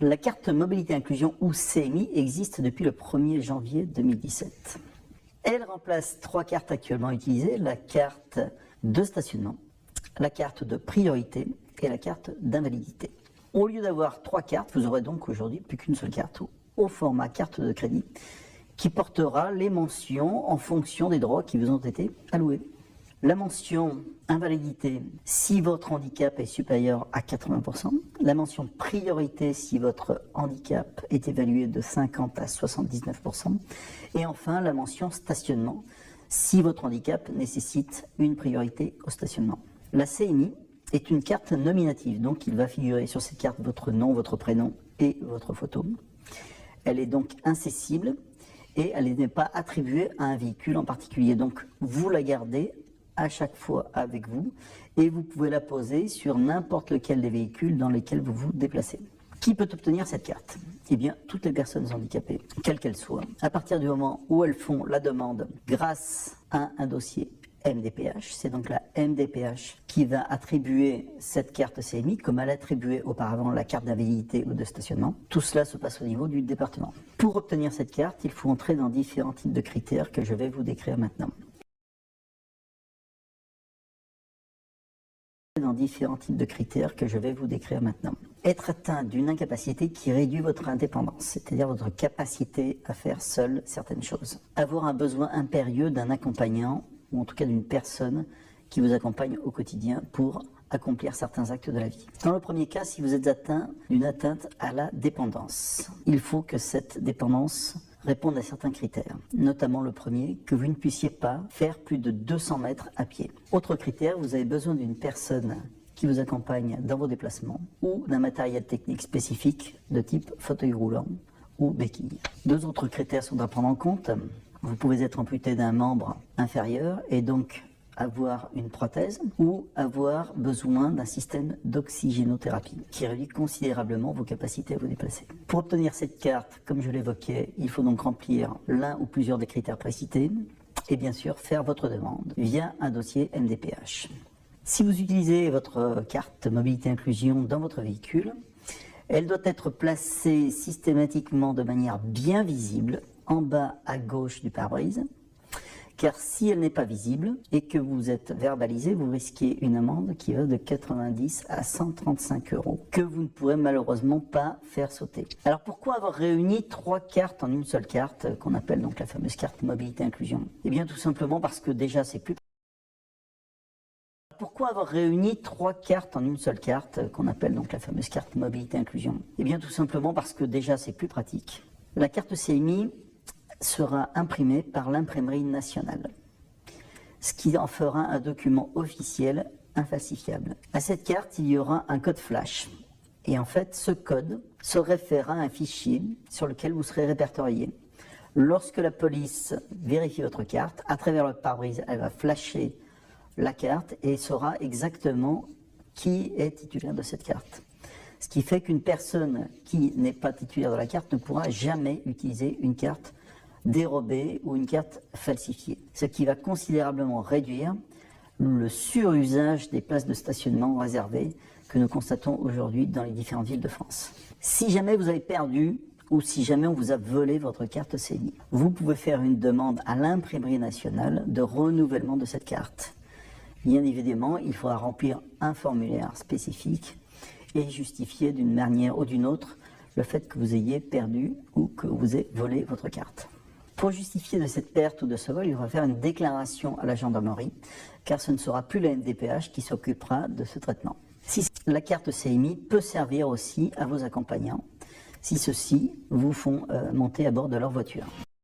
La carte mobilité inclusion ou CMI existe depuis le 1er janvier 2017. Elle remplace 3 cartes actuellement utilisées, la carte de stationnement, la carte de priorité et la carte d'invalidité. Au lieu d'avoir 3 cartes, vous aurez donc aujourd'hui plus qu'une seule carte au format carte de crédit qui portera les mentions en fonction des droits qui vous ont été alloués. La mention invalidité si votre handicap est supérieur à 80%, la mention priorité si votre handicap est évalué de 50 à 79%, et enfin la mention stationnement si votre handicap nécessite une priorité au stationnement. La CMI est une carte nominative, donc il va figurer sur cette carte votre nom, votre prénom et votre photo. Elle est donc incessible et elle n'est pas attribuée à un véhicule en particulier, donc vous la gardez à chaque fois avec vous et vous pouvez la poser sur n'importe lequel des véhicules dans lesquels vous vous déplacez. Qui peut obtenir cette carte? Eh bien, toutes les personnes handicapées, quelles qu'elles soient, à partir du moment où elles font la demande grâce à un dossier MDPH, c'est donc la MDPH qui va attribuer cette carte CMI comme elle attribuait auparavant la carte d'invalidité ou de stationnement. Tout cela se passe au niveau du département. Pour obtenir cette carte, il faut entrer dans différents types de critères que je vais vous décrire maintenant. Être atteint d'une incapacité qui réduit votre indépendance, c'est-à-dire votre capacité à faire seul certaines choses. Avoir un besoin impérieux d'un accompagnant, ou en tout cas d'une personne qui vous accompagne au quotidien pour accomplir certains actes de la vie. Dans le premier cas, si vous êtes atteint d'une atteinte à la dépendance, il faut que cette dépendance réponde à certains critères, notamment le premier, que vous ne puissiez pas faire plus de 200 mètres à pied. Autre critère, vous avez besoin d'une personne qui vous accompagne dans vos déplacements ou d'un matériel technique spécifique de type fauteuil roulant ou béquille. 2 autres critères sont à prendre en compte. Vous pouvez être amputé d'un membre inférieur et donc avoir une prothèse ou avoir besoin d'un système d'oxygénothérapie qui réduit considérablement vos capacités à vous déplacer. Pour obtenir cette carte, comme je l'évoquais, il faut donc remplir l'un ou plusieurs des critères précités et bien sûr faire votre demande via un dossier MDPH. Si vous utilisez votre carte mobilité inclusion dans votre véhicule, elle doit être placée systématiquement de manière bien visible en bas à gauche du pare-brise, car si elle n'est pas visible et que vous êtes verbalisé, vous risquez une amende qui va de 90 à 135 € que vous ne pourrez malheureusement pas faire sauter. Alors pourquoi avoir réuni 3 cartes en une seule carte, qu'on appelle donc la fameuse carte mobilité inclusion? Eh bien tout simplement parce que déjà c'est plus... Pourquoi avoir réuni 3 cartes en une seule carte, qu'on appelle donc la fameuse carte mobilité inclusion? Eh bien tout simplement parce que déjà c'est plus pratique. La carte CMI sera imprimée par l'imprimerie nationale, ce qui en fera un document officiel infalsifiable. À cette carte, il y aura un code flash. Et en fait, ce code se réfère à un fichier sur lequel vous serez répertorié. Lorsque la police vérifie votre carte, à travers le pare-brise, elle va flasher la carte et saura exactement qui est titulaire de cette carte. Ce qui fait qu'une personne qui n'est pas titulaire de la carte ne pourra jamais utiliser une carte dérobée ou une carte falsifiée. Ce qui va considérablement réduire le surusage des places de stationnement réservées que nous constatons aujourd'hui dans les différentes villes de France. Si jamais vous avez perdu ou si jamais on vous a volé votre carte CMI, vous pouvez faire une demande à l'imprimerie nationale de renouvellement de cette carte. Bien évidemment, il faudra remplir un formulaire spécifique et justifier d'une manière ou d'une autre le fait que vous ayez perdu ou que vous ayez volé votre carte. Pour justifier de cette perte ou de ce vol, il faudra faire une déclaration à la gendarmerie, car ce ne sera plus la MDPH qui s'occupera de ce traitement. La carte CMI peut servir aussi à vos accompagnants, si ceux-ci vous font monter à bord de leur voiture.